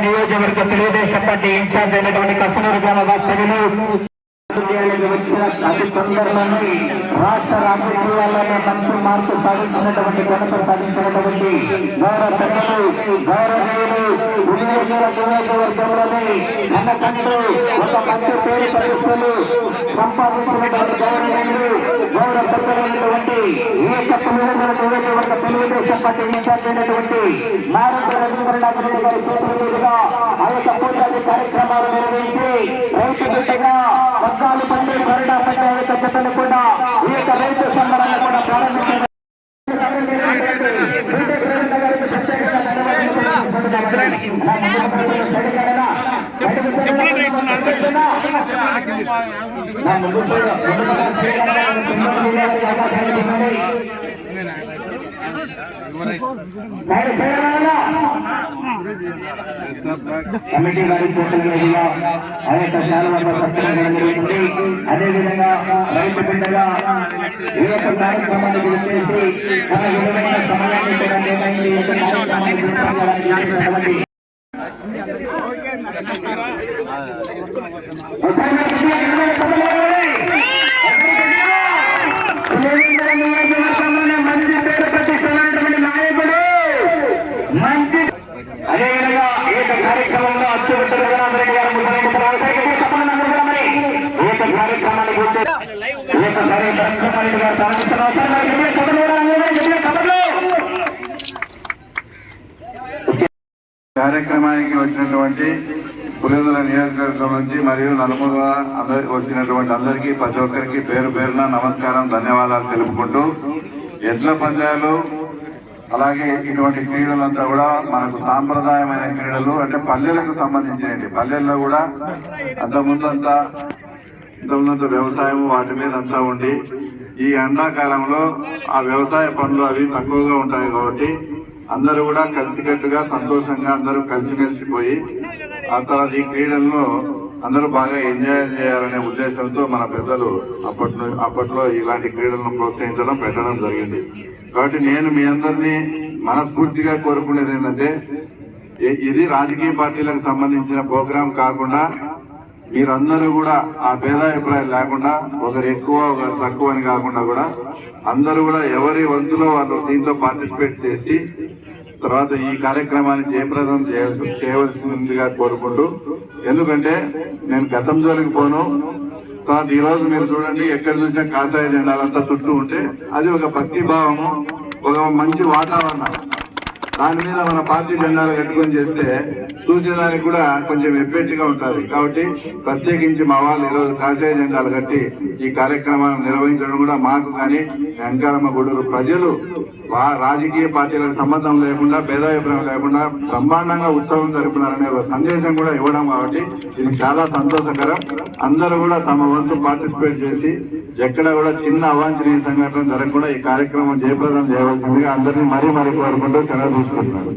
నియోజకవర్గ Telugu Desam party incharge అయినటువంటి కసనూరు గ్రామ వాస్తవ్యులు వచ్చిన అతి తొందరలోని రాష్ట్ర రాజకీయాల్లోనే మంచి మార్పు సాధించినటువంటి ఘనత సాధించినటువంటి గౌరవ పెద్దలు గౌరవనీయులు నియోజకవర్గంలోని మనకంటూ ఒక మంచి పేరు ప్రతిష్టలు సంపాదించినటువంటి గౌరవనీయులు గౌరవ పెద్దలైనటువంటి నియోజకవర్గ తెలుగుదేశం పార్టీ ఇన్ఛార్జ్ అయినటువంటి నారాయణ రవీంద్రనాథ్ రెడ్డి గారి చేతుల మీదుగా ఆ యొక్క పూజాది కార్యక్రమాలు నిర్వహించి రైతు బిడ్డగా పద్నాలుగు పండుగ కరుడా పంచాయతీ జతను కూడా ఈ యొక్క రైతు సంబరాన్ని కూడా ప్రారంభించారు. కమిటీ వారి చేతులుగా ఆ యొక్క నిర్వహించి అదేవిధంగా రైతు బిడ్డగా ఈ యొక్క కార్యక్రమాన్ని గుర్తించి తన విలువైన సమయాన్ని కూడా కేటాయించి ఈ యొక్క కార్యక్రమాన్ని మంచి పేరు ప్రతిష్టమైనటువంటి నాయకుడు మంచి అదేవిధంగా ఈ యొక్క కార్యక్రమంలో అచ్చుబెట్ట రఘునాథరెడ్డి గారు ఈ యొక్క కార్యక్రమాన్ని గుర్తి ఈ యొక్క కార్యక్రమాన్ని కార్యక్రమానికి వచ్చినటువంటి పులివెందుల నియోజకవర్గం నుంచి మరియు నలుమూల వచ్చినటువంటి అందరికీ ప్రతి ఒక్కరికి పేరు పేరున నమస్కారం ధన్యవాదాలు తెలుపుకుంటూ ఎడ్ల పందాలు అలాగే ఇటువంటి క్రీడలంతా కూడా మనకు సాంప్రదాయమైన క్రీడలు అంటే పల్లెలకు సంబంధించినవి. పల్లెల్లో కూడా ఇంతకుముందంతా వ్యవసాయం వాటి మీద అంతా ఉండి ఈ ఎండాకాలంలో ఆ వ్యవసాయ పనులు అవి తక్కువగా ఉంటాయి కాబట్టి అందరూ కూడా కలిసికట్టుగా సంతోషంగా అందరూ కలిసిమెలిసిపోయి ఆ తర్వాత ఈ క్రీడల్లో అందరూ బాగా ఎంజాయ్ చేయాలనే ఉద్దేశంతో మన పెద్దలు అప్పట్లో ఇలాంటి క్రీడలను ప్రోత్సహించడం పెట్టడం జరిగింది. కాబట్టి నేను మీ అందరినీ మనస్ఫూర్తిగా కోరుకునేది ఏంటంటే ఇది రాజకీయ పార్టీలకు సంబంధించిన ప్రోగ్రాం కాకుండా మీరందరూ కూడా ఆ భేదాభిప్రాయం లేకుండా ఒకరు ఎక్కువ ఒకరు తక్కువ అని కాకుండా కూడా అందరూ కూడా ఎవరి వంతులో వాళ్ళు దీంట్లో పార్టిసిపేట్ చేసి తర్వాత ఈ కార్యక్రమాన్ని జయప్రదం చేయవలసిందిగా కోరుకుంటూ, ఎందుకంటే నేను గతం జోలికి పోను. తర్వాత ఈ రోజు మీరు చూడండి ఎక్కడి నుంచే కాషాయ జెండాలంతా చుట్టూ ఉంటే అది ఒక భక్తిభావము, ఒక మంచి వాతావరణం. దాని మీద మన పార్టీ జెండాలు కట్టుకొని చేస్తే చూసేదానికి కూడా కొంచెం ఎఫెక్ట్గా ఉంటుంది. కాబట్టి ప్రత్యేకించి మా వాళ్ళు ఈరోజు కాషాయ జెండాలు కట్టి ఈ కార్యక్రమాన్ని నిర్వహించడం కూడా మాకు కానీ వెంకరమ్మ గూడూరు ప్రజలు రాజకీయ పార్టీలకు సంబంధం లేకుండా భేదాభిప్రాయం లేకుండా బ్రహ్మాండంగా ఉత్సవం జరుపుతున్నారనే ఒక సందేశం కూడా ఇవ్వడం కాబట్టి ఇది చాలా సంతోషకరం. అందరూ కూడా తమ వంతు పార్టిసిపేట్ చేసి ఎక్కడ కూడా చిన్న అవాంఛనీయ సంఘటన జరగకుండా ఈ కార్యక్రమం జయప్రదం చేయవలసిందిగా అందరినీ మరీ కోరుకుంటూ సెలవు తీసుకుంటున్నారు.